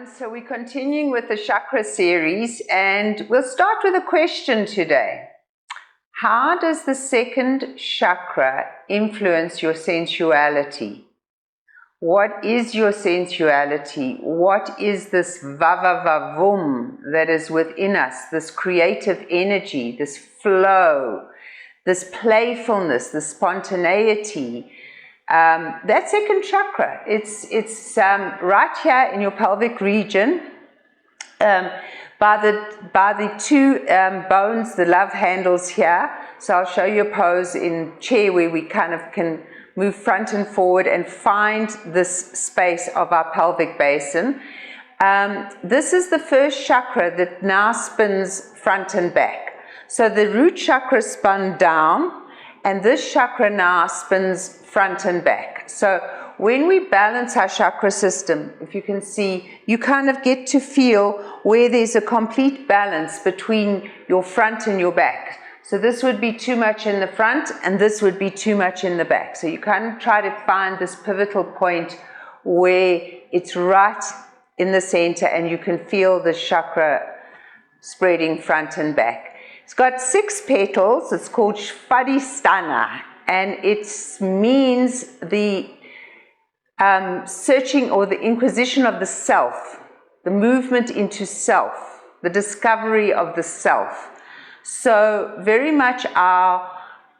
So we're continuing with the chakra series, and we'll start with a question today. How does the second chakra influence your sensuality? What is your sensuality? What is this vavavavum that is within us, this creative energy, this flow, this playfulness, this spontaneity? That second chakra, it's right here in your pelvic region, by the two bones, the love handles here. So I'll show you a pose in chair where we kind of can move front and forward and find this space of our pelvic basin. This is the first chakra that now spins front and back. So the root chakra spun down, and this chakra now spins front and back. So when we balance our chakra system, if you can see, you kind of get to feel where there's a complete balance between your front and your back. So this would be too much in the front, and this would be too much in the back. So you kind of try to find this pivotal point where it's right in the center, and you can feel the chakra spreading front and back. It's got 6 petals. It's called Svadhisthana, and it means the searching or the inquisition of the self, the movement into self, the discovery of the self. So very much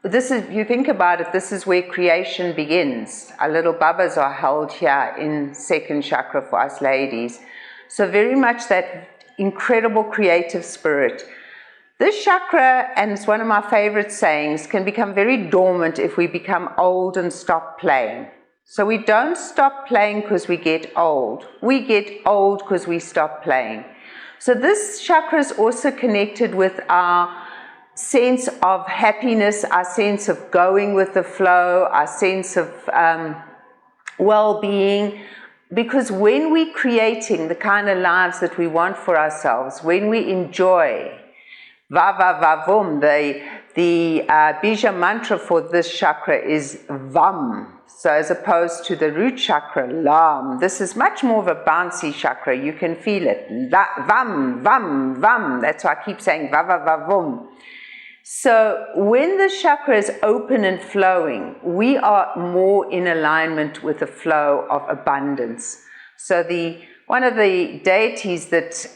this is, if you think about it, this is where creation begins. Our little bubbas are held here in second chakra for us ladies. So very much that incredible creative spirit. This chakra, and it's one of my favorite sayings, can become very dormant if we become old and stop playing. So we don't stop playing because we get old. We get old because we stop playing. So this chakra is also connected with our sense of happiness, our sense of going with the flow, our sense of well-being. Because when we're creating the kind of lives that we want for ourselves, when we enjoy, vavavavum, the bija mantra for this chakra is vam. So as opposed to the root chakra, lam, this is much more of a bouncy chakra. You can feel it. Vam, vam, vam. That's why I keep saying vavavavum. So when the chakra is open and flowing, we are more in alignment with the flow of abundance. So one of the deities that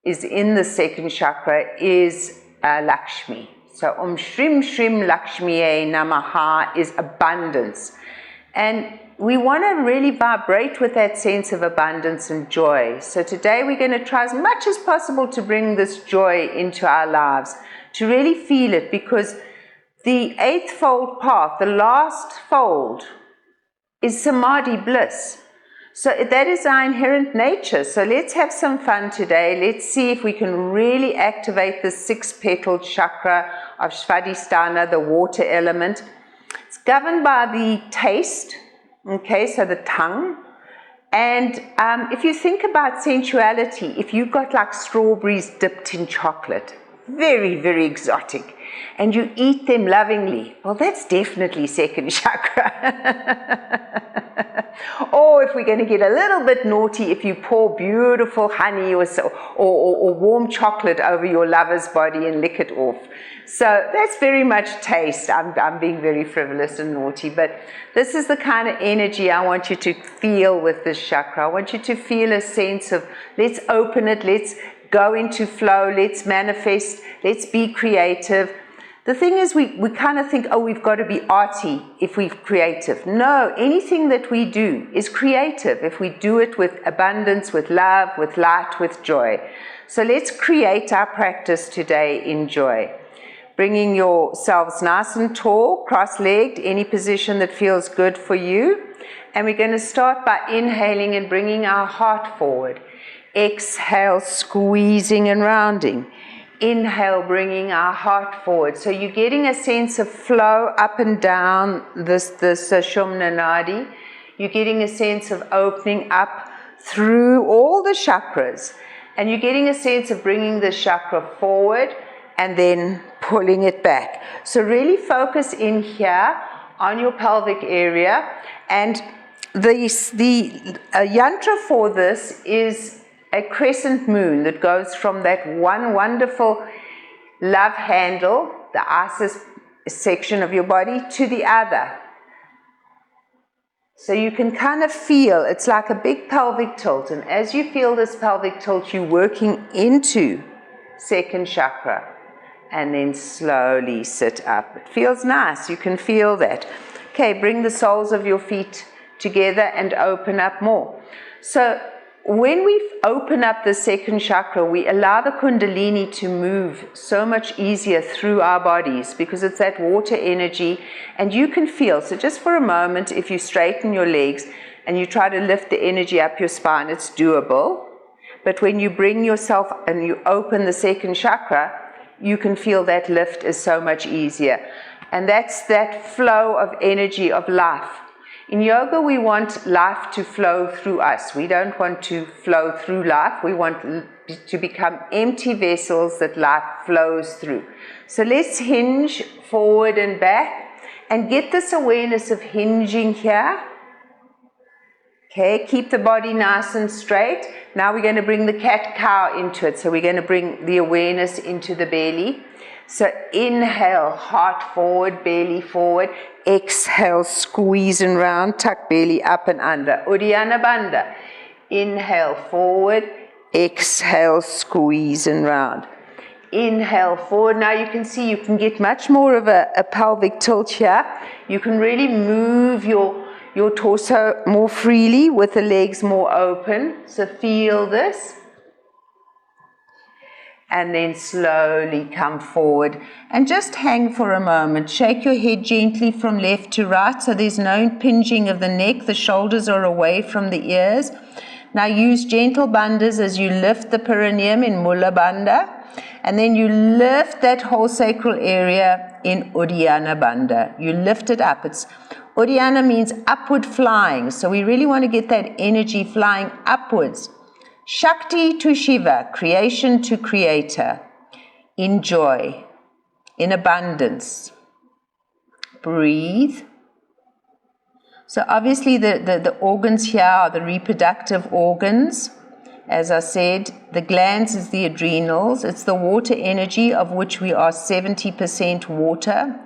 is in the second chakra is Lakshmi. So Shrim Shrim Lakshmiye Namaha is abundance. And we want to really vibrate with that sense of abundance and joy. So today we're going to try as much as possible to bring this joy into our lives, to really feel it, because the 8th fold path, the last fold, is Samadhi bliss. So that is our inherent nature. So let's have some fun today. Let's see if we can really activate the 6-petaled chakra of Svadhisthana, the water element. It's governed by the taste, okay, so the tongue. And if you think about sensuality, if you've got like strawberries dipped in chocolate, very, very exotic, and you eat them lovingly, well, that's definitely second chakra. Or if we're going to get a little bit naughty, if you pour beautiful honey or warm chocolate over your lover's body and lick it off. So that's very much taste. I'm being very frivolous and naughty, but this is the kind of energy I want you to feel with this chakra. I want you to feel a sense of, let's open it, let's go into flow, let's manifest, let's be creative. The thing is, we kind of think, oh, we've got to be arty if we're creative. No, anything that we do is creative if we do it with abundance, with love, with light, with joy. So let's create our practice today in joy. Bringing yourselves nice and tall, cross-legged, any position that feels good for you. And we're going to start by inhaling and bringing our heart forward. Exhale, squeezing and rounding. Inhale, bringing our heart forward. So you're getting a sense of flow up and down this Shumna Nadi. You're getting a sense of opening up through all the chakras. And you're getting a sense of bringing the chakra forward and then pulling it back. So really focus in here on your pelvic area. And the yantra for this is a crescent moon that goes from that one wonderful love handle, the Isis section of your body, to the other. So you can kind of feel, it's like a big pelvic tilt, and as you feel this pelvic tilt, you're working into second chakra, and then slowly sit up. It feels nice, you can feel that. Okay, bring the soles of your feet together and open up more. So when we open up the second chakra, we allow the kundalini to move so much easier through our bodies because it's that water energy, and you can feel. So just for a moment, if you straighten your legs and you try to lift the energy up your spine, it's doable. But when you bring yourself and you open the second chakra, you can feel that lift is so much easier. And that's that flow of energy of life. In yoga, we want life to flow through us. We don't want to flow through life. We want to become empty vessels that life flows through. So let's hinge forward and back and get this awareness of hinging here. Okay, keep the body nice and straight. Now we're going to bring the cat-cow into it. So we're going to bring the awareness into the belly. So inhale, heart forward, belly forward. Exhale, squeeze and round, tuck belly up and under. Uddiyana Bandha. Inhale, forward. Exhale, squeeze and round. Inhale, forward. Now you can see you can get much more of a pelvic tilt here. You can really move your torso more freely with the legs more open. So feel this. And then slowly come forward and just hang for a moment. Shake your head gently from left to right so there's no impinging of the neck. The shoulders are away from the ears. Now use gentle bandhas as you lift the perineum in Mula Bandha, and then you lift that whole sacral area in Uddiyana Bandha. You lift it up. Uddiyana means upward flying, so we really want to get that energy flying upwards. Shakti to Shiva, creation to creator, in joy, in abundance. Breathe. So obviously the organs here are the reproductive organs. As I said, the glands is the adrenals. It's the water energy of which we are 70% water.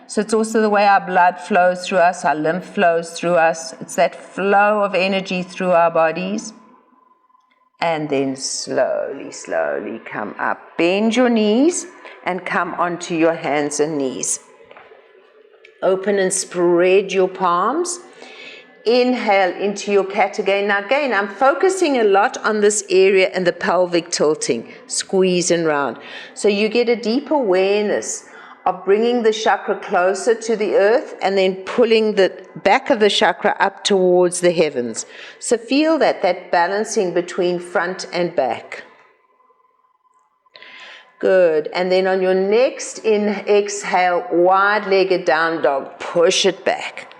So it's also the way our blood flows through us, our lymph flows through us. It's that flow of energy through our bodies. And then slowly, slowly come up. Bend your knees and come onto your hands and knees. Open and spread your palms. Inhale into your cat again. Now again, I'm focusing a lot on this area and the pelvic tilting, squeeze and round. So you get a deep awareness of bringing the chakra closer to the earth and then pulling the back of the chakra up towards the heavens. So feel that balancing between front and back. Good. And then on your next exhale, wide-legged down dog, push it back.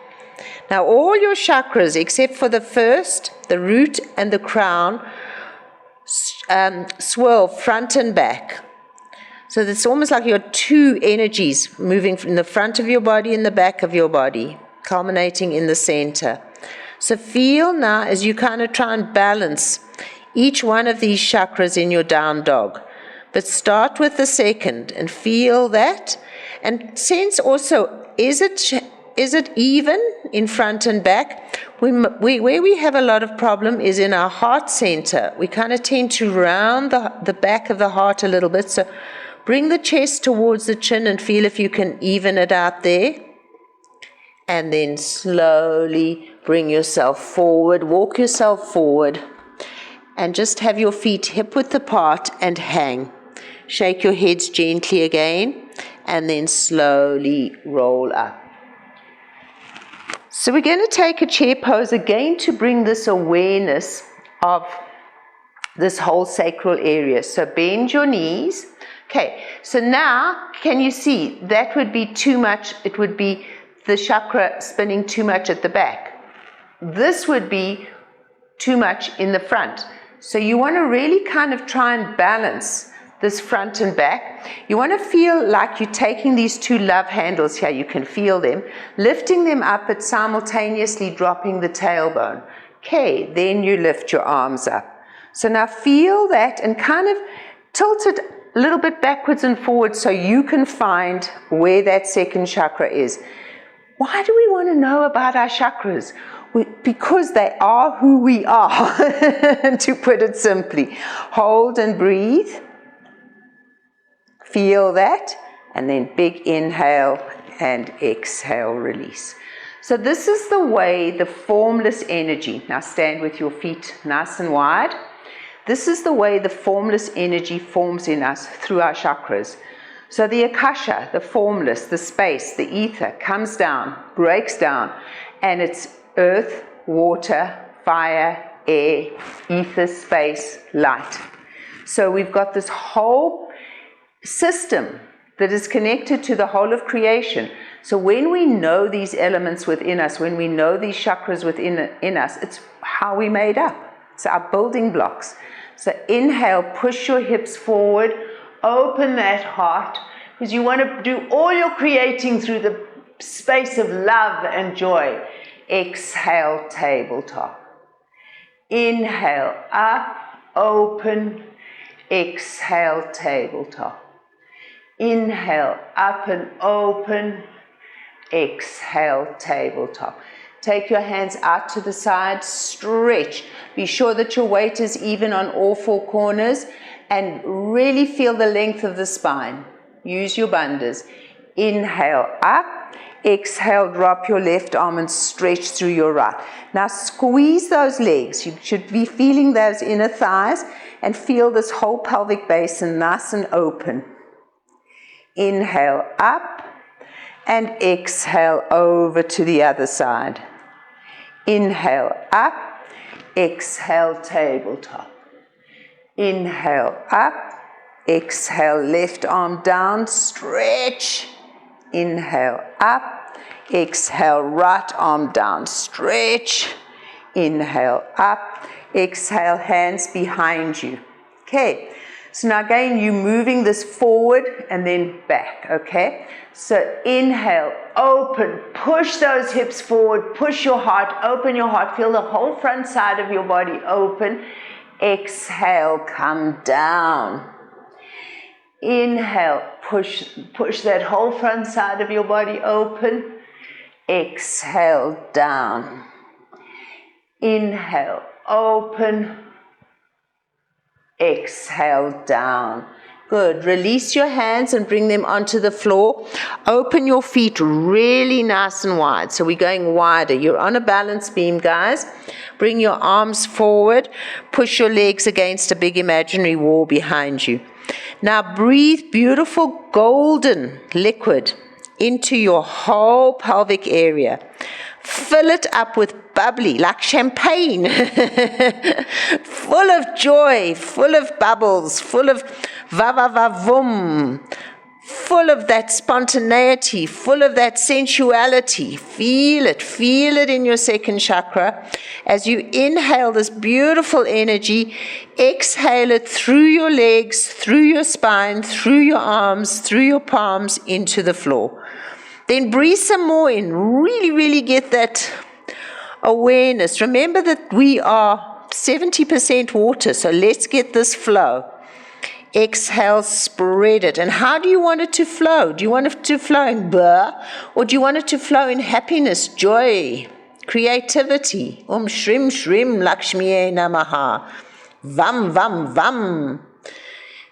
Now all your chakras, except for the first, the root and the crown, swirl front and back. So it's almost like your two energies moving from the front of your body and the back of your body, culminating in the center. So feel now as you kind of try and balance each one of these chakras in your down dog. But start with the second and feel that. And sense also, is it even in front and back? Where we have a lot of problem is in our heart center. We kind of tend to round the back of the heart a little bit. So bring the chest towards the chin and feel if you can even it out there. And then slowly bring yourself forward, walk yourself forward, and just have your feet hip-width apart and hang. Shake your heads gently again, and then slowly roll up. So we're going to take a chair pose again to bring this awareness of this whole sacral area. So bend your knees. Okay, so now can you see that would be too much? It would be the chakra spinning too much at the back. This would be too much in the front. So you want to really kind of try and balance this front and back. You want to feel like you're taking these two love handles here, you can feel them, lifting them up but simultaneously dropping the tailbone. Okay, then you lift your arms up. So now feel that and kind of tilt it a little bit backwards and forwards so you can find where that second chakra is. Why do we want to know about our chakras? Because they are who we are, to put it simply. Hold and breathe. Feel that. And then big inhale and exhale, release. So this is the way the formless energy, now stand with your feet nice and wide. This is the way the formless energy forms in us through our chakras. So the akasha, the formless, the space, the ether comes down, breaks down, and it's earth, water, fire, air, ether, space, light. So we've got this whole system that is connected to the whole of creation. So when we know these elements within us, when we know these chakras within us, it's how we made up. It's our building blocks. So inhale, push your hips forward, open that heart, because you want to do all your creating through the space of love and joy. Exhale, tabletop. Inhale, up, open, exhale, tabletop. Inhale, up and open, exhale, tabletop. Take your hands out to the side, stretch. Be sure that your weight is even on all four corners and really feel the length of the spine. Use your bandhas. Inhale up, exhale, drop your left arm and stretch through your right. Now squeeze those legs. You should be feeling those inner thighs and feel this whole pelvic basin nice and open. Inhale up and exhale over to the other side. Inhale up, exhale, tabletop. Inhale up, exhale, left arm down, stretch. Inhale up, exhale, right arm down, stretch. Inhale up, exhale, hands behind you. Okay, so now again, you're moving this forward and then back, okay? So inhale, open, push those hips forward, push your heart, open your heart, feel the whole front side of your body open. Exhale, come down. Inhale, push that whole front side of your body open. Exhale, down. Inhale, open. Exhale, down. Good. Release your hands and bring them onto the floor. Open your feet really nice and wide. So we're going wider. You're on a balance beam, guys. Bring your arms forward. Push your legs against a big imaginary wall behind you. Now breathe beautiful golden liquid into your whole pelvic area. Fill it up with bubbly, like champagne, full of joy, full of bubbles, full of va-va-va-vum, full of that spontaneity, full of that sensuality. Feel it in your second chakra. As you inhale this beautiful energy, exhale it through your legs, through your spine, through your arms, through your palms, into the floor. Then breathe some more in. Really, really get that awareness. Remember that we are 70% water, so let's get this flow. Exhale, spread it. And how do you want it to flow? Do you want it to flow in blah, or do you want it to flow in happiness, joy, creativity? Shrim Shrim Lakshmiye Namaha. Vam Vam Vam.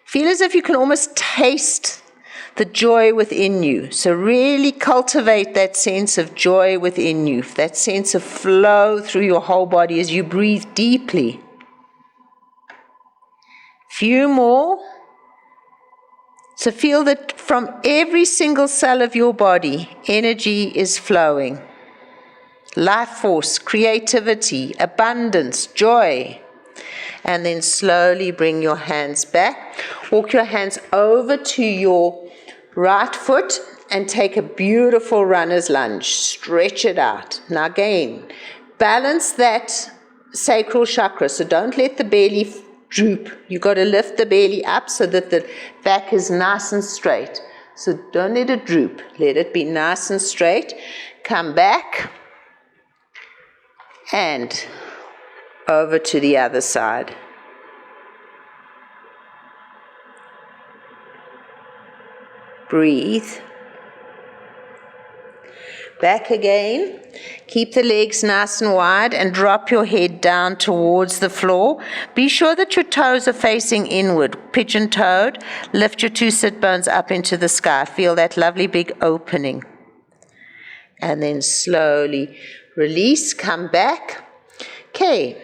Feel as if you can almost taste the joy within you. So really cultivate that sense of joy within you, that sense of flow through your whole body as you breathe deeply. Few more. So feel that from every single cell of your body, energy is flowing. Life force, creativity, abundance, joy. And then slowly bring your hands back. Walk your hands over to your right foot and take a beautiful runner's lunge. Stretch it out. Now again, balance that sacral chakra. So don't let the belly droop. You got to lift the belly up so that the back is nice and straight. So don't let it droop. Let it be nice and straight. Come back and over to the other side. Breathe. Back again. Keep the legs nice and wide and drop your head down towards the floor. Be sure that your toes are facing inward. Pigeon-toed. Lift your 2 sit bones up into the sky. Feel that lovely big opening. And then slowly release. Come back. Okay.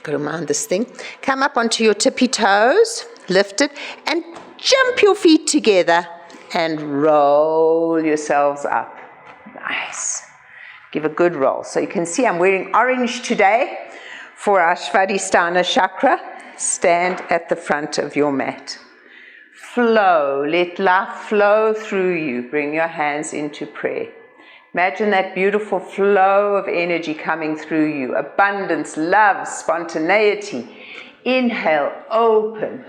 Got to mind this thing. Come up onto your tippy toes. Lift it. And jump your feet together. And roll yourselves up. Nice. Give a good roll. So you can see I'm wearing orange today for our Svadhisthana chakra. Stand at the front of your mat. Flow. Let life flow through you. Bring your hands into prayer. Imagine that beautiful flow of energy coming through you. Abundance, love, spontaneity. Inhale, open.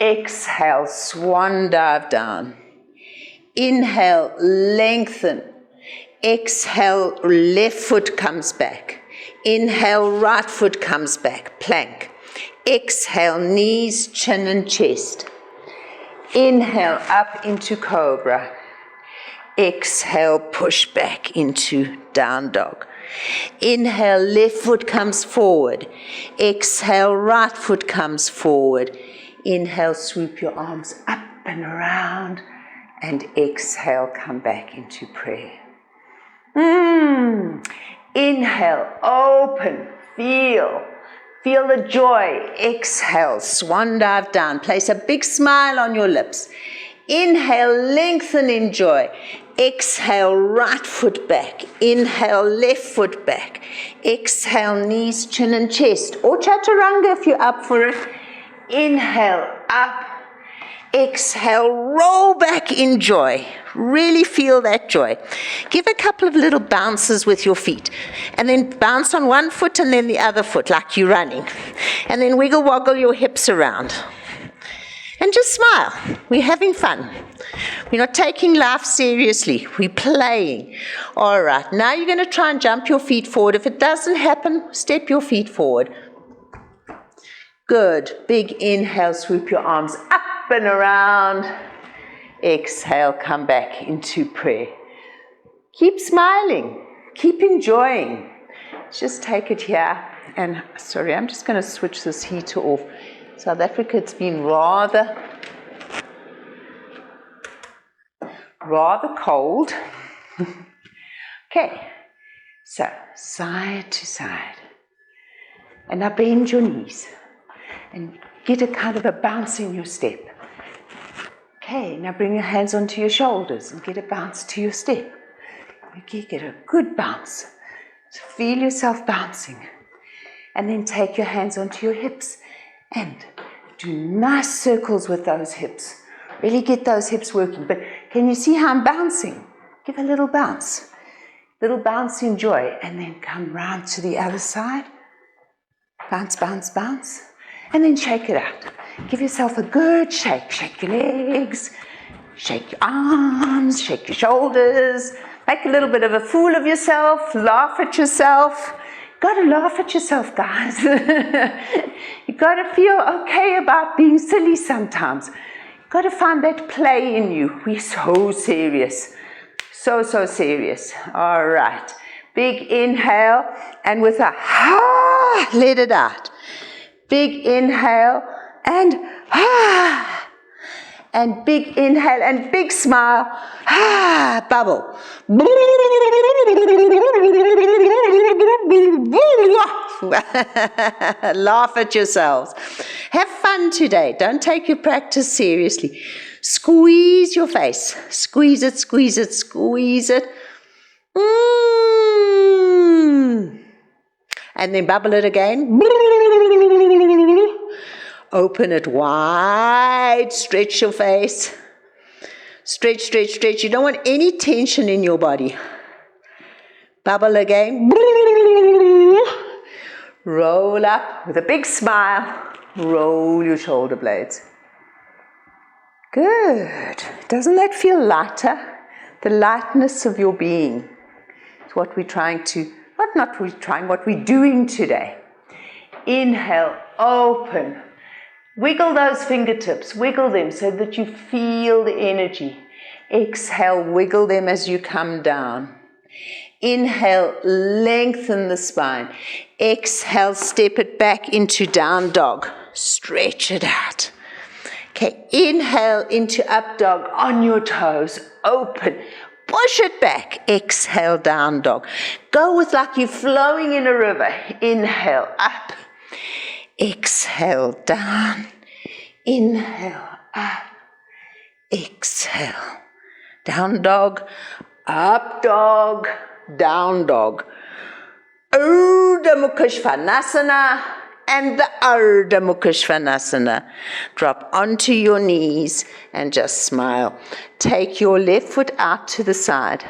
Exhale, swan dive down. Inhale, lengthen. Exhale, left foot comes back. Inhale, right foot comes back. Plank. Exhale, knees, chin and chest. Inhale, up into cobra. Exhale, push back into down dog. Inhale, left foot comes forward. Exhale, right foot comes forward. Inhale, swoop your arms up and around. And exhale, come back into prayer. Inhale, open, feel the joy. Exhale, swan dive down. Place a big smile on your lips. Inhale, lengthen in joy. Exhale, right foot back. Inhale, left foot back. Exhale, knees, chin and chest. Or chaturanga if you're up for it. Inhale, up. Exhale, roll back in joy. Really feel that joy. Give a couple of little bounces with your feet. And then bounce on one foot and then the other foot like you're running. And then wiggle woggle your hips around. And just smile. We're having fun. We're not taking life seriously. We're playing. All right, now you're going to try and jump your feet forward. If it doesn't happen, step your feet forward. Good. Big inhale, swoop your arms up and around. Exhale, come back into prayer. Keep smiling. Keep enjoying. Just take it here. And sorry, I'm just going to switch this heater off. South Africa, it's been rather cold. Okay, so side to side. And now bend your knees and get a kind of a bounce in your step. Okay, now bring your hands onto your shoulders and get a bounce to your step. Okay, get a good bounce. So feel yourself bouncing. And then take your hands onto your hips and do nice circles with those hips. Really get those hips working. But can you see how I'm bouncing? Give a little bounce. Little bounce in joy. And then come round to the other side. Bounce, bounce, bounce. And then shake it out. Give yourself a good shake. Shake your legs. Shake your arms. Shake your shoulders. Make a little bit of a fool of yourself. Laugh at yourself. Got to laugh at yourself, guys. You got to feel okay about being silly sometimes. Got to find that play in you. We're so serious. So serious. All right. Big inhale. And with a ha, let it out. Big inhale. And ha. And big inhale. And big smile. Ha, bubble. Laugh at yourselves. Have fun today. Don't take your practice seriously. Squeeze your face. Squeeze it, squeeze it, squeeze it. And then bubble it again. Open it wide. Stretch your face. Stretch, stretch, stretch. You don't want any tension in your body. Bubble again. Roll up with a big smile. Roll your shoulder blades. Good. Doesn't that feel lighter? The lightness of your being. It's what we're trying to, what we're doing today. Inhale, open. Wiggle those fingertips, wiggle them so that you feel the energy. Exhale, wiggle them as you come down. Inhale, lengthen the spine. Exhale, step it back into down dog. Stretch it out. Okay, inhale into up dog on your toes. Open. Push it back. Exhale, down dog. Go with like you're flowing in a river. Inhale, up. Exhale, down. Inhale, up. Exhale. Down dog. Up dog. Down dog. Urdhva Mukha Svanasana and the Ardha Mukha Svanasana. Drop onto your knees and just smile. Take your left foot out to the side.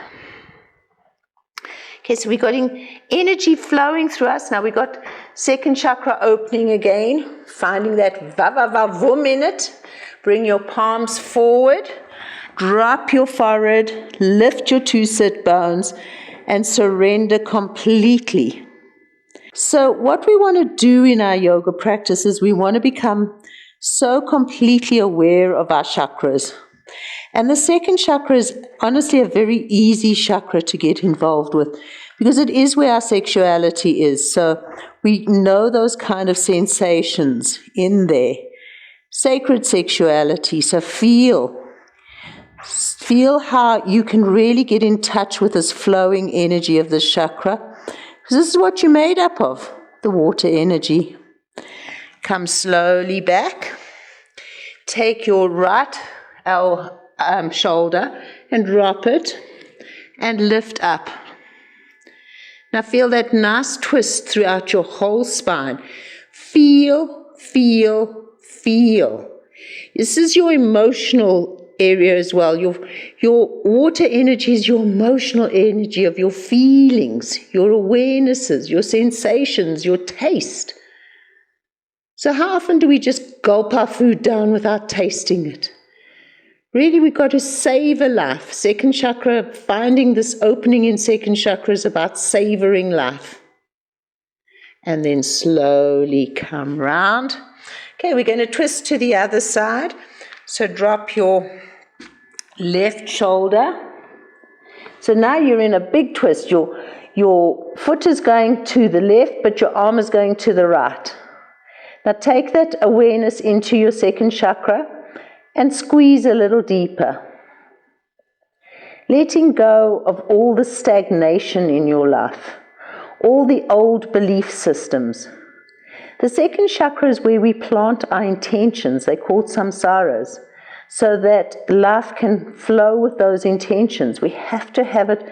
Okay, so we got energy flowing through us. Now we got second chakra opening again, finding that va-va-va-vum in it. Bring your palms forward, drop your forehead, lift your two sit bones, and surrender completely. So what we want to do in our yoga practice is we want to become so completely aware of our chakras. And the second chakra is honestly a very easy chakra to get involved with because it is where our sexuality is. So we know those kind of sensations in there. Sacred sexuality. So feel how you can really get in touch with this flowing energy of this chakra. Because this is what you're made up of, the water energy. Come slowly back. Take your right shoulder and drop it and lift up. Now feel that nice twist throughout your whole spine. Feel, feel, feel. This is your emotional area as well. Your water energy is your emotional energy of your feelings, your awarenesses, your sensations, your taste. So how often do we just gulp our food down without tasting it? Really, we've got to savor life. Second chakra, finding this opening in second chakra is about savoring life. And then slowly come round. Okay, we're going to twist to the other side. So drop your left shoulder. So now you're in a big twist. Your foot is going to the left, but your arm is going to the right. Now take that awareness into your second chakra and squeeze a little deeper. Letting go of all the stagnation in your life, all the old belief systems. The second chakra is where we plant our intentions. They're called samsaras, so that life can flow with those intentions. We have to have it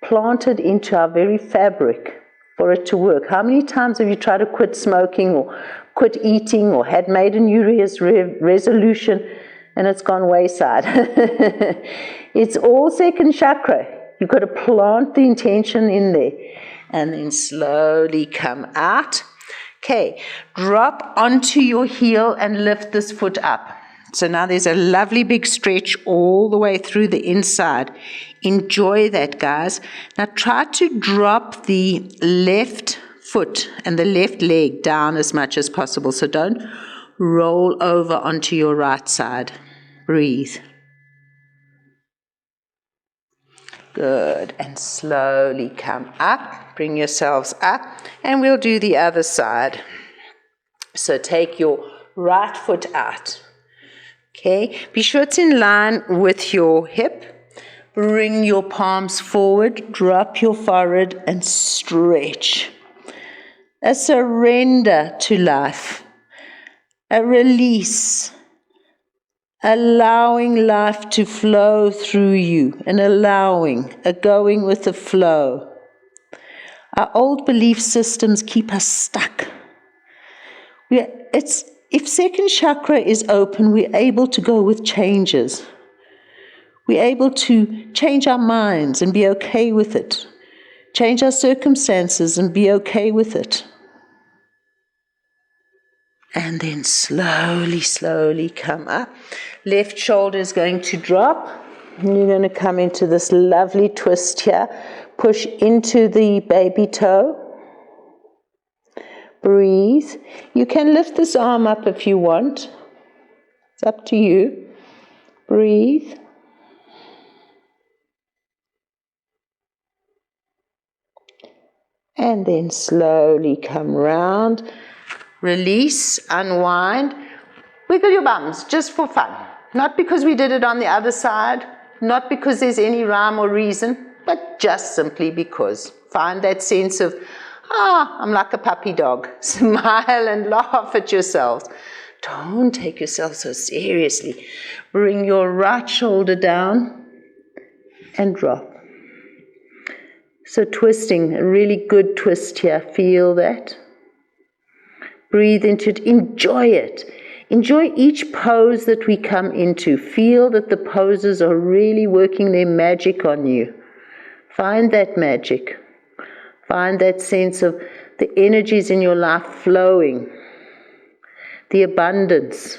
planted into our very fabric for it to work. How many times have you tried to quit smoking or quit eating or had made a New Year's resolution and it's gone wayside? It's all second chakra. You've got to plant the intention in there and then slowly come out. Okay, drop onto your heel and lift this foot up. So now there's a lovely big stretch all the way through the inside. Enjoy that, guys. Now try to drop the left foot and the left leg down as much as possible. So don't roll over onto your right side. Breathe. Good. And slowly come up. Bring yourselves up. And we'll do the other side. So take your right foot out. Okay. Be sure it's in line with your hip. Bring your palms forward. Drop your forehead and stretch. A surrender to life. A release. Allowing life to flow through you and a going with the flow. Our old belief systems keep us stuck. If second chakra is open, we're able to go with changes. We're able to change our minds and be okay with it. Change our circumstances and be okay with it. And then slowly, slowly come up. Left shoulder is going to drop. And you're going to come into this lovely twist here. Push into the baby toe. Breathe. You can lift this arm up if you want. It's up to you. Breathe. And then slowly come round. Release, unwind. Wiggle your bums just for fun. Not because we did it on the other side, not because there's any rhyme or reason, but just simply because. Find that sense of, I'm like a puppy dog. Smile and laugh at yourselves. Don't take yourself so seriously. Bring your right shoulder down and drop. So twisting, a really good twist here. Feel that. Breathe into it. Enjoy it. Enjoy each pose that we come into. Feel that the poses are really working their magic on you. Find that magic. Find that sense of the energies in your life flowing. The abundance.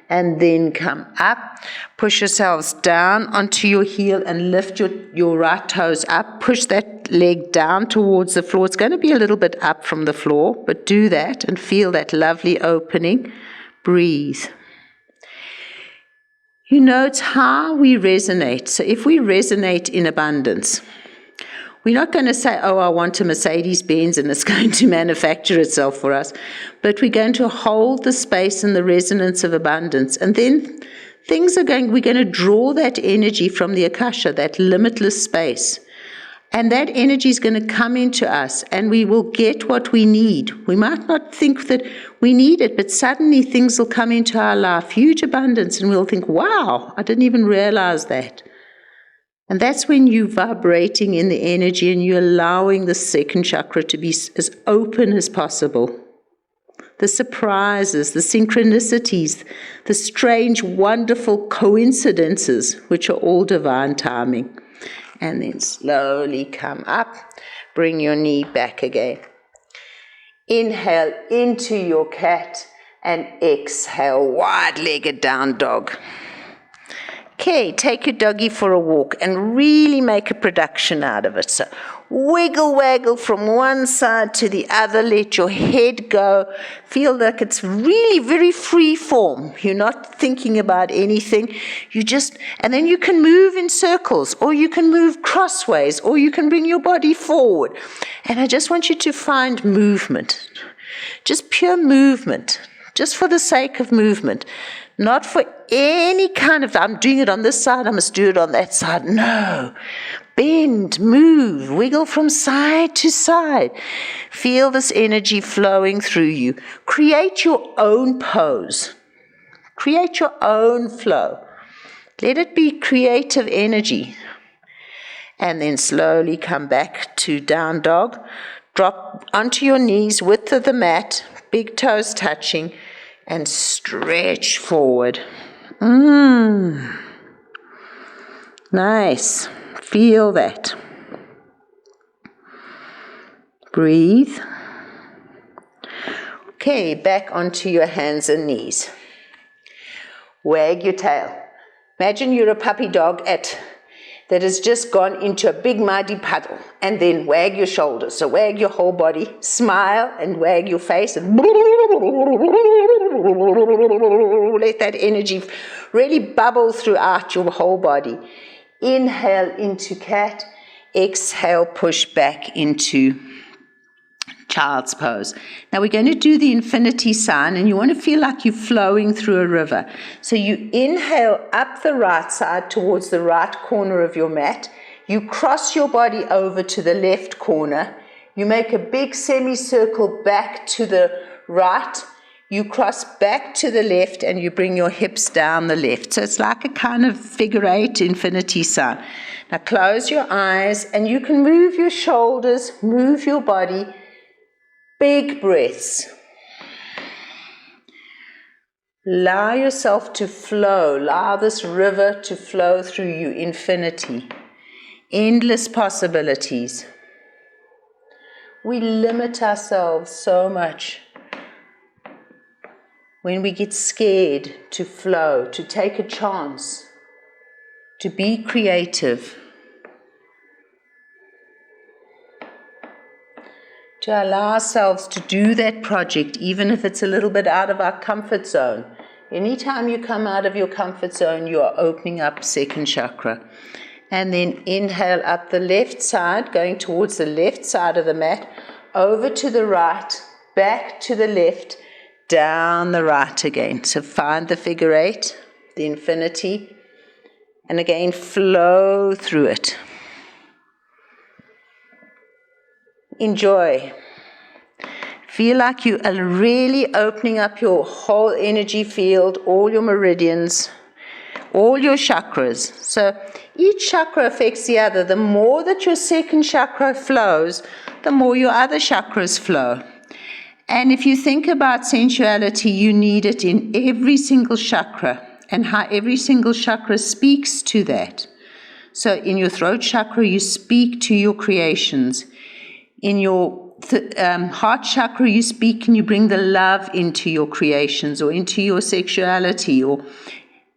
And then come up, push yourselves down onto your heel and lift your right toes up. Push that leg down towards the floor. It's going to be a little bit up from the floor, but do that and feel that lovely opening. Breathe. You know, it's how we resonate. So if we resonate in abundance, we're not going to say, I want a Mercedes-Benz and it's going to manufacture itself for us. But we're going to hold the space and the resonance of abundance. And then we're going to draw that energy from the Akasha, that limitless space. And that energy is going to come into us and we will get what we need. We might not think that we need it, but suddenly things will come into our life, huge abundance, and we'll think, wow, I didn't even realize that. And that's when you're vibrating in the energy and you're allowing the second chakra to be as open as possible. The surprises, the synchronicities, the strange, wonderful coincidences, which are all divine timing. And then slowly come up, bring your knee back again. Inhale into your cat and exhale, wide-legged down dog. Okay, take your doggy for a walk and really make a production out of it. So wiggle, waggle from one side to the other. Let your head go. Feel like it's really very free form. You're not thinking about anything. And then you can move in circles, or you can move crossways, or you can bring your body forward. And I just want you to find movement. Just pure movement. Just for the sake of movement. Not for any kind of, I'm doing it on this side, I must do it on that side. No. Bend, move, wiggle from side to side. Feel this energy flowing through you. Create your own pose. Create your own flow. Let it be creative energy. And then slowly come back to down dog. Drop onto your knees, width of the mat, big toes touching. And stretch forward. Nice. Feel that. Breathe. Okay, back onto your hands and knees. Wag your tail. Imagine you're a puppy dog that has just gone into a big muddy puddle, and then wag your shoulders. So wag your whole body, smile and wag your face, and let that energy really bubble throughout your whole body. Inhale into cat, exhale, push back into child's pose. Now we're going to do the infinity sign, and you want to feel like you're flowing through a river. So you inhale up the right side towards the right corner of your mat. You cross your body over to the left corner. You make a big semicircle back to the right. You cross back to the left and you bring your hips down the left. So it's like a kind of figure eight infinity sign. Now close your eyes and you can move your shoulders, move your body. Big breaths. Allow yourself to flow. Allow this river to flow through you. Infinity. Endless possibilities. We limit ourselves so much when we get scared, to flow, to take a chance, to be creative, to allow ourselves to do that project, even if it's a little bit out of our comfort zone. Anytime you come out of your comfort zone, you are opening up second chakra. And then inhale up the left side, going towards the left side of the mat, over to the right, back to the left, down the right again. So find the figure eight, the infinity, and again flow through it. Enjoy. Feel like you are really opening up your whole energy field, all your meridians, all your chakras. So each chakra affects the other. The more that your second chakra flows, the more your other chakras flow. And if you think about sensuality, you need it in every single chakra, and how every single chakra speaks to that. So in your throat chakra, you speak to your creations. In your heart chakra, you speak and you bring the love into your creations, or into your sexuality, or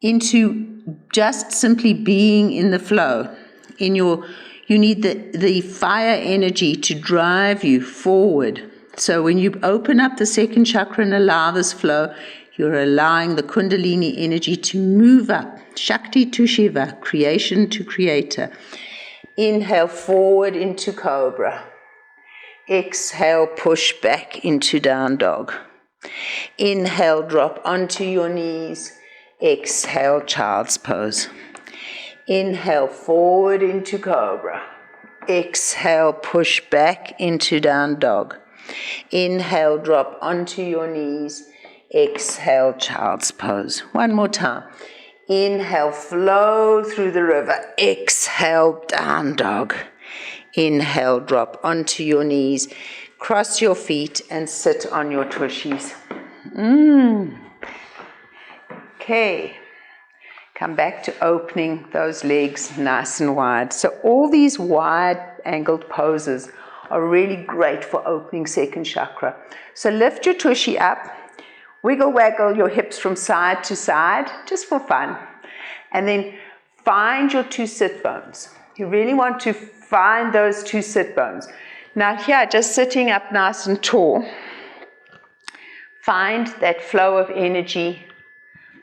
into just simply being in the flow. You need the fire energy to drive you forward. So when you open up the second chakra and allow this flow, you're allowing the Kundalini energy to move up. Shakti to Shiva, creation to creator. Inhale forward into cobra. Exhale, push back into down dog. Inhale, drop onto your knees. Exhale, child's pose. Inhale, forward into cobra. Exhale, push back into down dog. Inhale, drop onto your knees. Exhale, child's pose. One more time. Inhale, flow through the river. Exhale, down dog. Inhale, drop onto your knees. Cross your feet and sit on your tushies. Okay. Come back to opening those legs nice and wide. So all these wide-angled poses are really great for opening second chakra. So lift your tushy up. Wiggle waggle your hips from side to side, just for fun. And then find your two sit bones. You really want to find those two sit bones. Now here, just sitting up nice and tall, find that flow of energy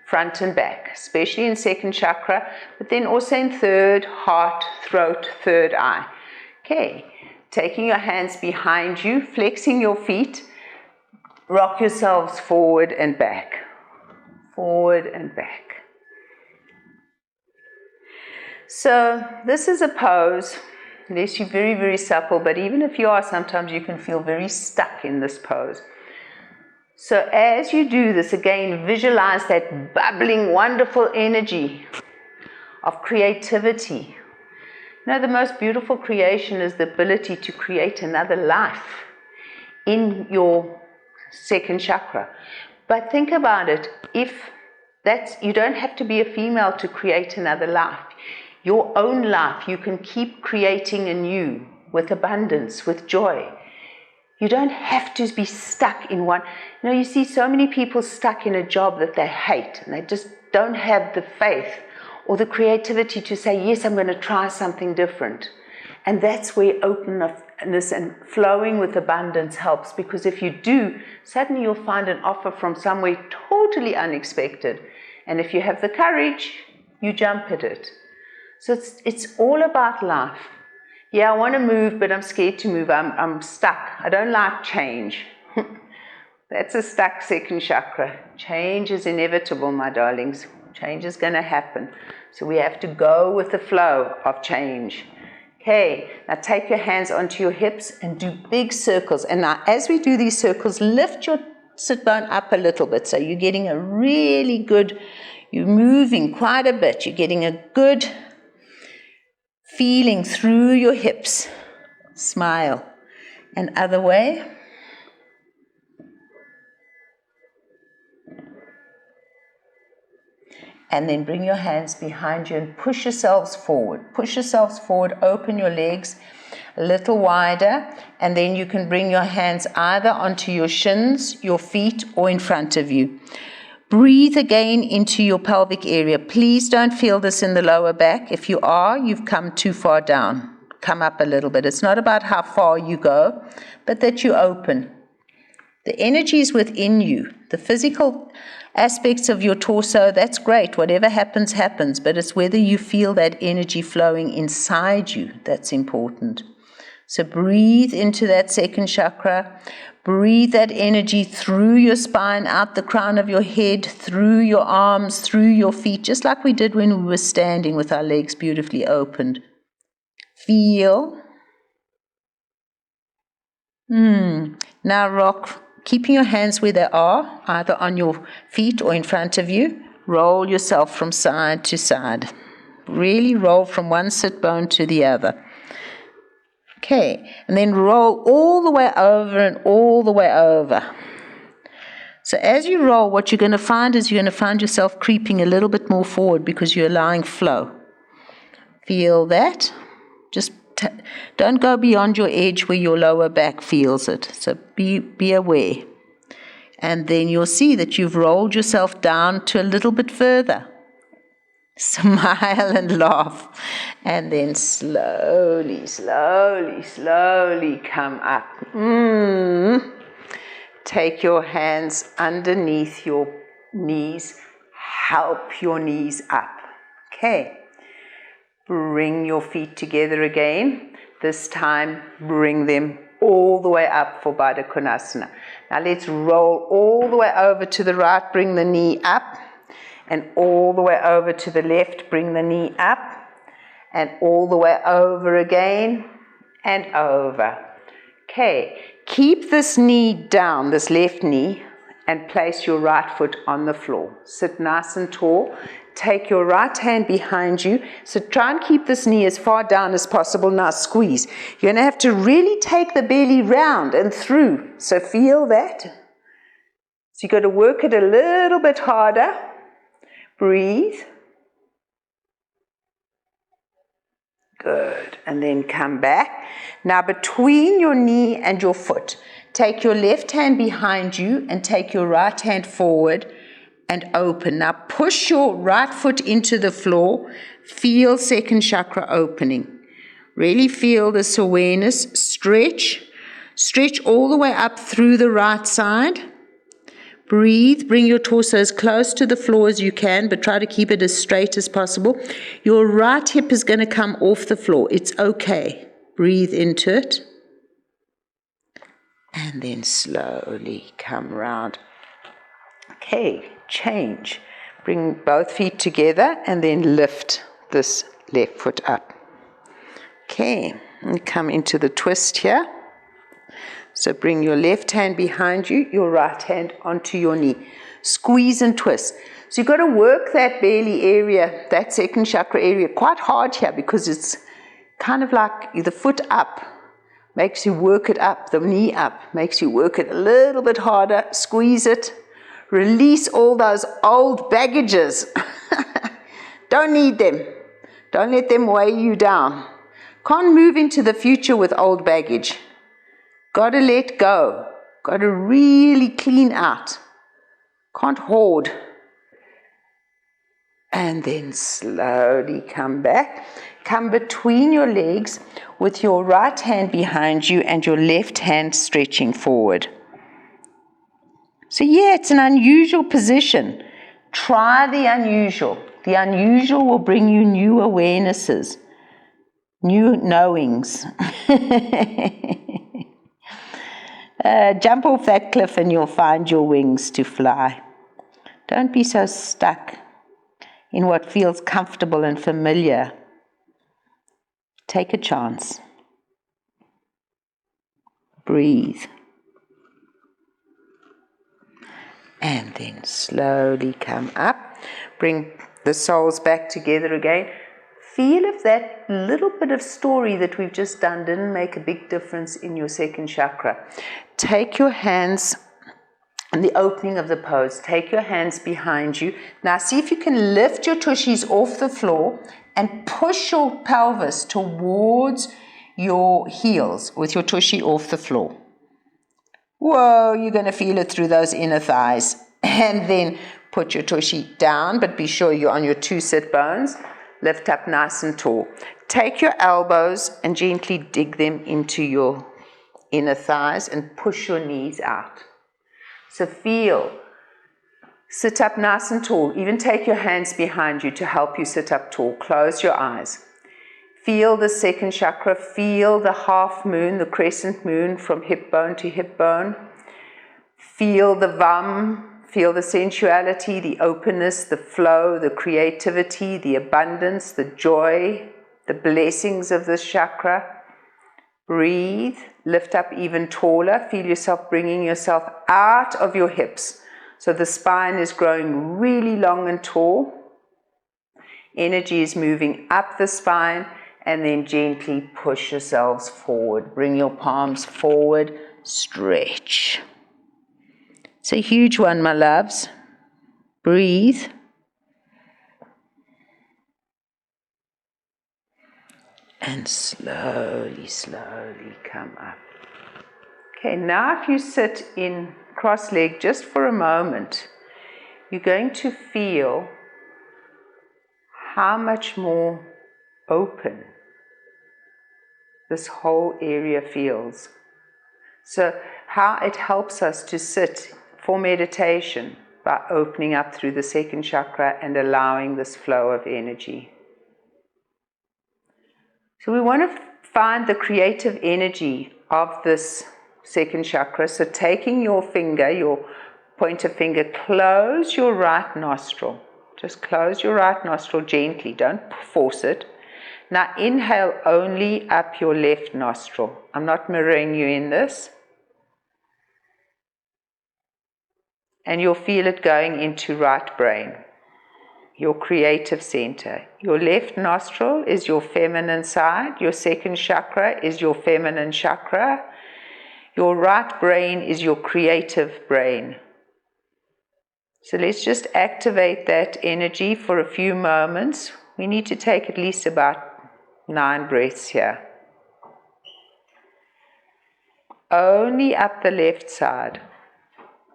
front and back, especially in second chakra, but then also in third, heart, throat, third eye. Okay, taking your hands behind you, flexing your feet, rock yourselves forward and back, forward and back. So this is a pose, unless you're very, very supple, but even if you are, sometimes you can feel very stuck in this pose. So as you do this, again, visualize that bubbling, wonderful energy of creativity. You know, the most beautiful creation is the ability to create another life in your second chakra. But think about it, you don't have to be a female to create another life. Your own life, you can keep creating anew with abundance, with joy. You don't have to be stuck in one. You know, you see so many people stuck in a job that they hate, and they just don't have the faith or the creativity to say, yes, I'm going to try something different. And that's where openness and flowing with abundance helps, because if you do, suddenly you'll find an offer from somewhere totally unexpected. And if you have the courage, you jump at it. So it's all about life. Yeah, I want to move, but I'm scared to move. I'm stuck. I don't like change. That's a stuck second chakra. Change is inevitable, my darlings. Change is going to happen. So we have to go with the flow of change. Okay, now take your hands onto your hips and do big circles. And now as we do these circles, lift your sit bone up a little bit. So you're getting a really good, you're moving quite a bit. You're getting a good feeling through your hips. Smile. And other way. And then bring your hands behind you and push yourselves forward. Push yourselves forward, open your legs. a little wider, and then you can bring your hands either onto your shins, your feet, or in front of you. Breathe again into your pelvic area. Please don't feel this in the lower back. If you are, you've come too far down. Come up a little bit. It's not about how far you go, but that you open. The energy is within you. The physical aspects of your torso, that's great. Whatever happens, happens. But it's whether you feel that energy flowing inside you that's important. So breathe into that second chakra. Breathe that energy through your spine, out the crown of your head, through your arms, through your feet, just like we did when we were standing with our legs beautifully opened. Feel. Now rock, keeping your hands where they are, either on your feet or in front of you. Roll yourself from side to side. Really roll from one sit bone to the other. Okay, and then roll all the way over and all the way over. So as you roll, what you're going to find is you're going to find yourself creeping a little bit more forward because you're allowing flow. Feel that. Just don't go beyond your edge where your lower back feels it. So be aware. And then you'll see that you've rolled yourself down to a little bit further. Smile and laugh, and then slowly, slowly, slowly come up. Take your hands underneath your knees. Help your knees up. Okay. Bring your feet together again. This time, bring them all the way up for Baddha Konasana. Now let's roll all the way over to the right. Bring the knee up. And all the way over to the left, bring the knee up, and all the way over again, and over. Okay, keep this knee down, this left knee, and place your right foot on the floor. Sit nice and tall. Take your right hand behind you. So try and keep this knee as far down as possible. Now squeeze. You're going to have to really take the belly round and through. So feel that. So you've got to work it a little bit harder. Breathe. Good. And then come back. Now between your knee and your foot, take your left hand behind you and take your right hand forward and open. Now push your right foot into the floor. Feel second chakra opening. Really feel this awareness. Stretch. Stretch all the way up through the right side. Breathe, bring your torso as close to the floor as you can, but try to keep it as straight as possible. Your right hip is going to come off the floor. It's okay. Breathe into it. And then slowly come round. Okay, change. Bring both feet together and then lift this left foot up. Okay, and come into the twist here. So bring your left hand behind you, your right hand onto your knee. Squeeze and twist. So you've got to work that belly area, that second chakra area, quite hard here because it's kind of like the foot up. Makes you work it up, the knee up. Makes you work it a little bit harder. Squeeze it. Release all those old baggages. Don't need them. Don't let them weigh you down. Can't move into the future with old baggage. Got to let go. Got to really clean out. Can't hoard. And then slowly come back. Come between your legs with your right hand behind you and your left hand stretching forward. So yeah, it's an unusual position. Try the unusual. The unusual will bring you new awarenesses, new knowings. Jump off that cliff and you'll find your wings to fly. Don't be so stuck in what feels comfortable and familiar. Take a chance. Breathe. And then slowly come up. Bring the soles back together again. Feel if that little bit of story that we've just done didn't make a big difference in your second chakra. Take your hands in the opening of the pose. Take your hands behind you. Now see if you can lift your tushies off the floor and push your pelvis towards your heels with your tushy off the floor. Whoa, you're going to feel it through those inner thighs. And then put your tushy down, but be sure you're on your 2 sit bones. Lift up nice and tall. Take your elbows and gently dig them into your inner thighs and push your knees out. So feel, sit up nice and tall. Even take your hands behind you to help you sit up tall. Close your eyes. Feel the second chakra. Feel the half moon, the crescent moon from hip bone to hip bone. Feel the vam. Feel the sensuality, the openness, the flow, the creativity, the abundance, the joy, the blessings of this chakra. Breathe. Lift up even taller. Feel yourself bringing yourself out of your hips. So the spine is growing really long and tall. Energy is moving up the spine, and then gently push yourselves forward. Bring your palms forward. Stretch. It's a huge one, my loves. Breathe. And slowly, slowly come up. Okay, now if you sit in cross-legged just for a moment, you're going to feel how much more open this whole area feels. So how it helps us to sit for meditation by opening up through the second chakra and allowing this flow of energy. So we want to find the creative energy of this second chakra. So taking your finger, your pointer finger, close your right nostril. Just close your right nostril gently, don't force it. Now inhale only up your left nostril. I'm not mirroring you in this. And you'll feel it going into right brain, your creative center. Your left nostril is your feminine side. Your second chakra is your feminine chakra. Your right brain is your creative brain. So let's just activate that energy for a few moments. We need to take at least about 9 breaths here. Only up the left side.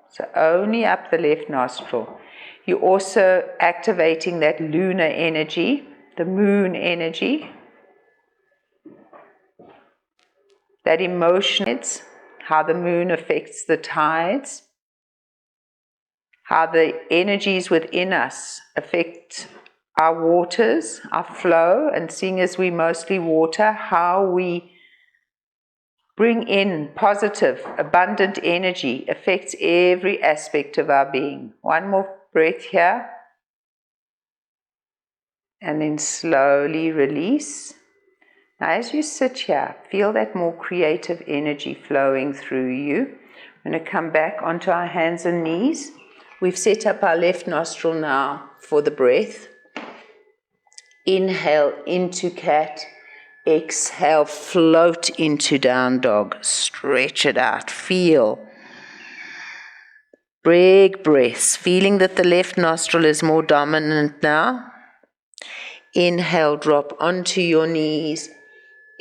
So only up the left nostril. You're also activating that lunar energy, the moon energy, that emotion, how the moon affects the tides, how the energies within us affect our waters, our flow, and seeing as we mostly water, how we bring in positive, abundant energy affects every aspect of our being. One more breath here. And then slowly release. Now as you sit here, feel that more creative energy flowing through you. I'm going to come back onto our hands and knees. We've set up our left nostril now for the breath. Inhale into cat. Exhale, float into down dog. Stretch it out. Feel. Big breaths. Feeling that the left nostril is more dominant now. Inhale, drop onto your knees.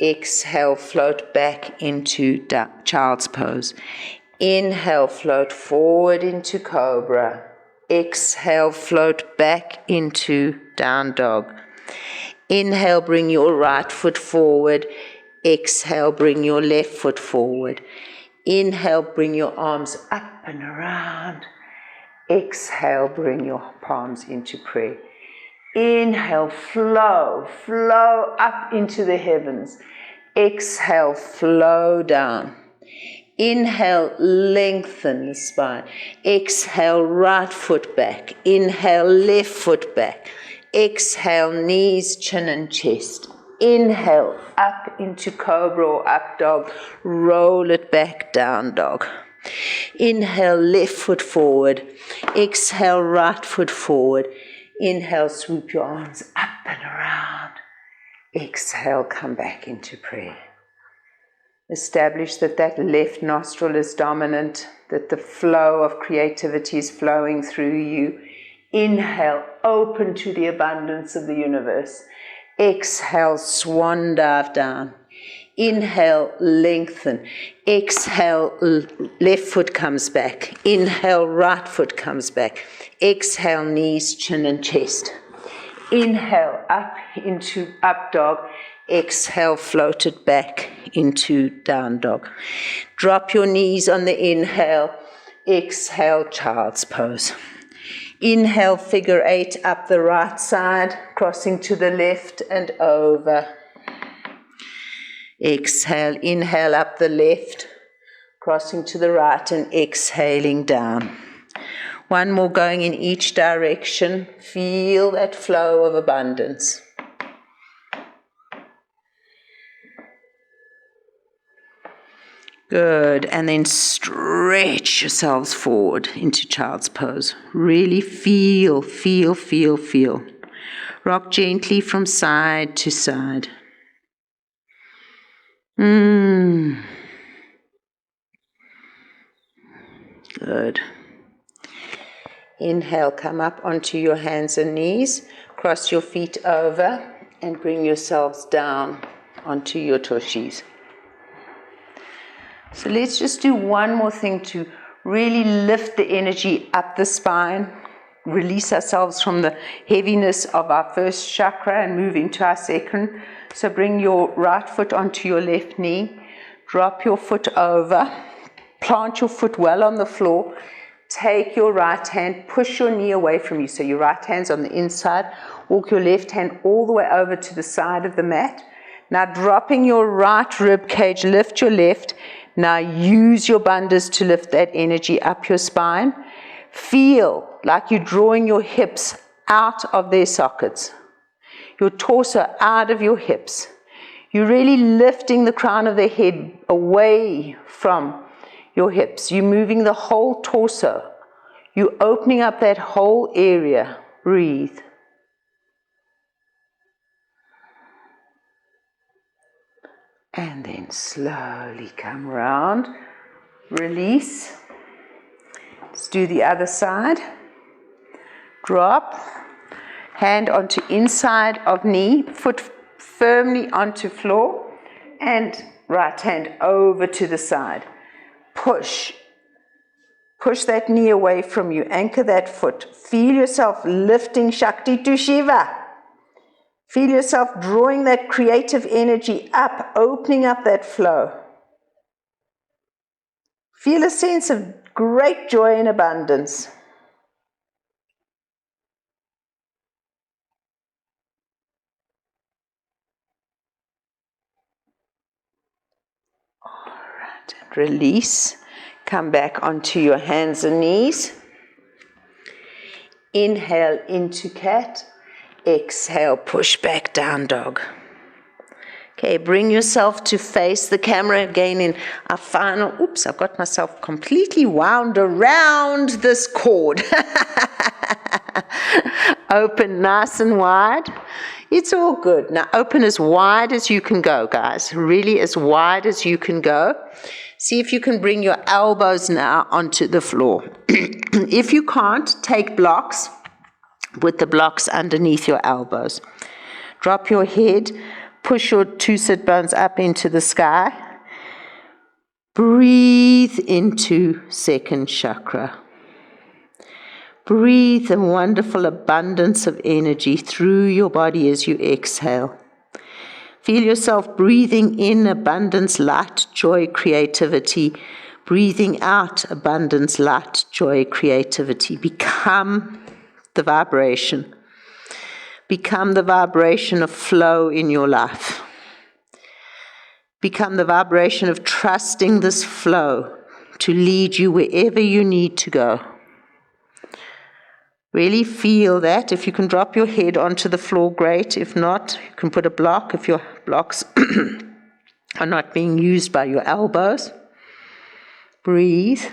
Exhale, float back into child's pose. Inhale, float forward into cobra. Exhale, float back into down dog. Inhale, bring your right foot forward. Exhale, bring your left foot forward. Inhale, bring your arms up and around. Exhale, bring your palms into prayer. Inhale, flow up into the heavens. Exhale, flow down. Inhale, lengthen the spine. Exhale, right foot back. Inhale, left foot back. Exhale, knees, chin and chest. Inhale, up into cobra or up dog. Roll it back, down dog. Inhale, left foot forward. Exhale, right foot forward. Inhale, swoop your arms up and around. Exhale, come back into prayer. Establish that that left nostril is dominant, that the flow of creativity is flowing through you. Inhale, open to the abundance of the universe. Exhale, swan dive down. Inhale, lengthen. Exhale, left foot comes back. Inhale, right foot comes back. Exhale, knees, chin and chest. Inhale, up into up dog. Exhale, float it back into down dog. Drop your knees on the inhale. Exhale, child's pose. Inhale, figure 8 up the right side, crossing to the left and over. Exhale, inhale up the left, crossing to the right and exhaling down. One more going in each direction. Feel that flow of abundance. Good, and then stretch yourselves forward into child's pose. Really feel. Rock gently from side to side. Good. Inhale, come up onto your hands and knees. Cross your feet over and bring yourselves down onto your tushis. So let's just do one more thing to really lift the energy up the spine, release ourselves from the heaviness of our first chakra and move into our second. So bring your right foot onto your left knee, drop your foot over, plant your foot well on the floor, take your right hand, push your knee away from you. So your right hand's on the inside, walk your left hand all the way over to the side of the mat. Now dropping your right rib cage, lift your left. Now use your bandhas to lift that energy up your spine. Feel like you're drawing your hips out of their sockets, your torso out of your hips. You're really lifting the crown of the head away from your hips. You're moving the whole torso. You're opening up that whole area. Breathe. And then slowly come round, release. Let's do the other side. Drop, hand onto inside of knee, foot firmly onto floor, and right hand over to the side. Push that knee away from you, anchor that foot. Feel yourself lifting Shakti to Shiva. Feel yourself drawing that creative energy up, opening up that flow. Feel a sense of great joy and abundance. All right, and release. Come back onto your hands and knees. Inhale into cat. Exhale, push back down dog. Okay, bring yourself to face the camera again in our final, oops, I've got myself completely wound around this cord. Open nice and wide. It's all good. Now open as wide as you can go, guys. Really as wide as you can go. See if you can bring your elbows now onto the floor. If you can't, take blocks with the blocks underneath your elbows. Drop your head, push your two sit bones up into the sky. Breathe into second chakra. Breathe a wonderful abundance of energy through your body as you exhale. Feel yourself breathing in abundance, light, joy, creativity. Breathing out abundance, light, joy, creativity. Become the vibration. Become the vibration of flow in your life. Become the vibration of trusting this flow to lead you wherever you need to go. Really feel that. If you can drop your head onto the floor, great. If not, you can put a block if your blocks are not being used by your elbows. Breathe.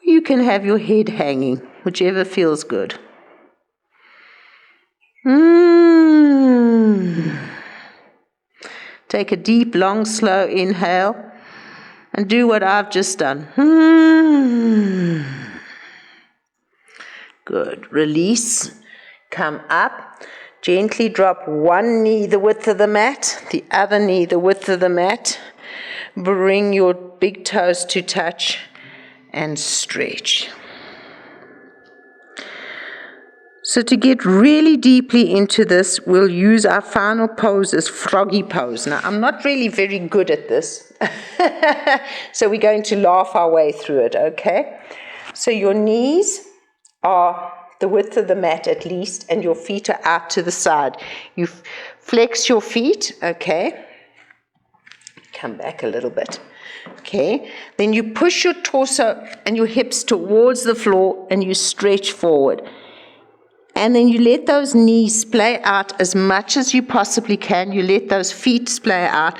You can have your head hanging, whichever feels good. Take a deep, long, slow inhale and do what I've just done. Good. Release. Come up Gently drop one knee the width of the mat, the other knee the width of the mat. Bring your big toes to touch and stretch. So to get really deeply into this, we'll use our final pose as froggy pose. Now, I'm not really very good at this, so we're going to laugh our way through it, okay? So your knees are the width of the mat at least, and your feet are out to the side. You flex your feet, okay? Come back a little bit, okay? Then you push your torso and your hips towards the floor, and you stretch forward. And then you let those knees splay out as much as you possibly can. You let those feet splay out.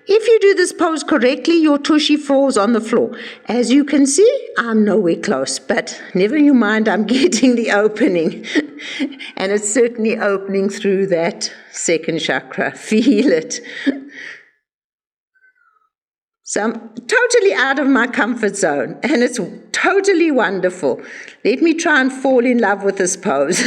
If you do this pose correctly, your tushy falls on the floor. As you can see, I'm nowhere close, but never you mind, I'm getting the opening. And it's certainly opening through that second chakra. Feel it. So I'm totally out of my comfort zone, and it's totally wonderful. Let me try and fall in love with this pose.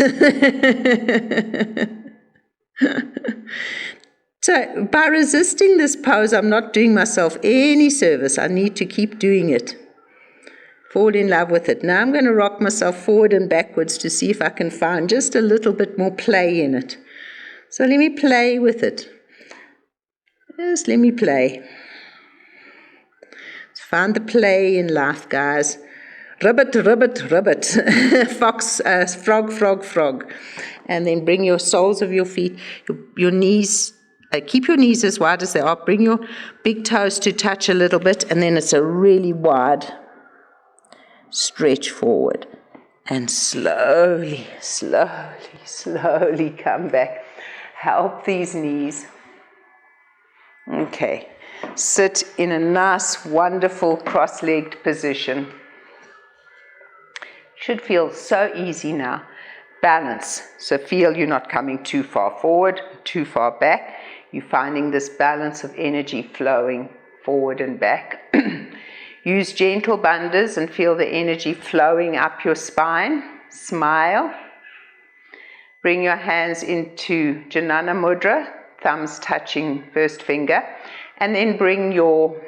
So by resisting this pose, I'm not doing myself any service. I need to keep doing it. Fall in love with it. Now I'm going to rock myself forward and backwards to see if I can find just a little bit more play in it. So let me play with it. Just let me play. Find the play in life, guys. Ribbit, ribbit, ribbit. Fox, frog, frog, frog. And then bring your soles of your feet, your knees, keep your knees as wide as they are. Bring your big toes to touch a little bit, and then it's a really wide stretch forward. And slowly, slowly, slowly come back. Help these knees. Okay. Sit in a nice, wonderful cross-legged position. Should feel so easy now. Balance. So feel you're not coming too far forward, too far back. You're finding this balance of energy flowing forward and back. Use gentle bandhas and feel the energy flowing up your spine. Smile. Bring your hands into Jnana Mudra, thumbs touching first finger. And then bring your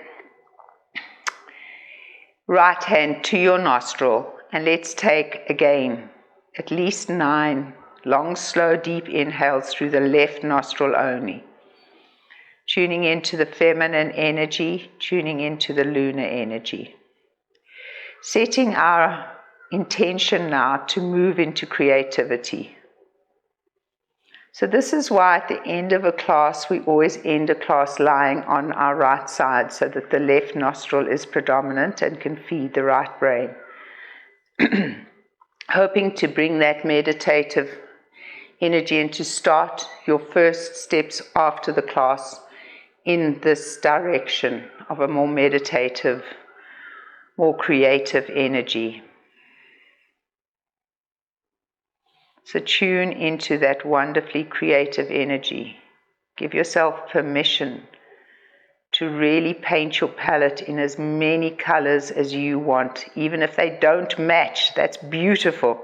right hand to your nostril. And let's take, again, at least 9 long, slow, deep inhales through the left nostril only. Tuning into the feminine energy, tuning into the lunar energy. Setting our intention now to move into creativity. So this is why at the end of a class, we always end a class lying on our right side so that the left nostril is predominant and can feed the right brain. Hoping to bring that meditative energy and to start your first steps after the class in this direction of a more meditative, more creative energy. So tune into that wonderfully creative energy. Give yourself permission to really paint your palette in as many colors as you want. Even if they don't match, that's beautiful.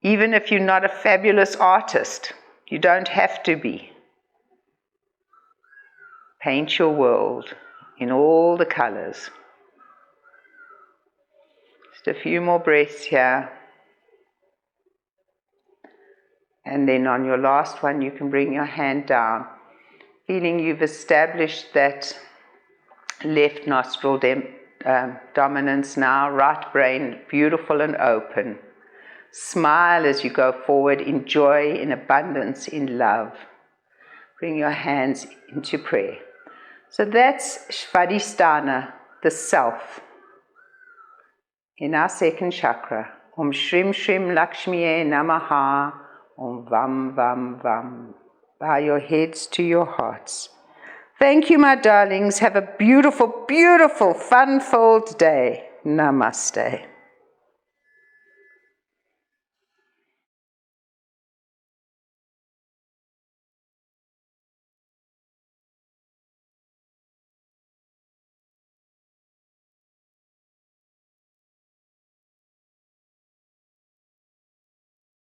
Even if you're not a fabulous artist, you don't have to be. Paint your world in all the colors. Just a few more breaths here. And then on your last one, you can bring your hand down, feeling you've established that left nostril dominance now, right brain beautiful and open. Smile as you go forward, enjoy in abundance, in love. Bring your hands into prayer. So that's Svadhisthana, the self, in our second chakra. Om Shrim Shrim Lakshmiye Namaha. Om Vam Vam Vam. Bow your heads to your hearts. Thank you, my darlings. Have a beautiful, beautiful, fun-filled day. Namaste.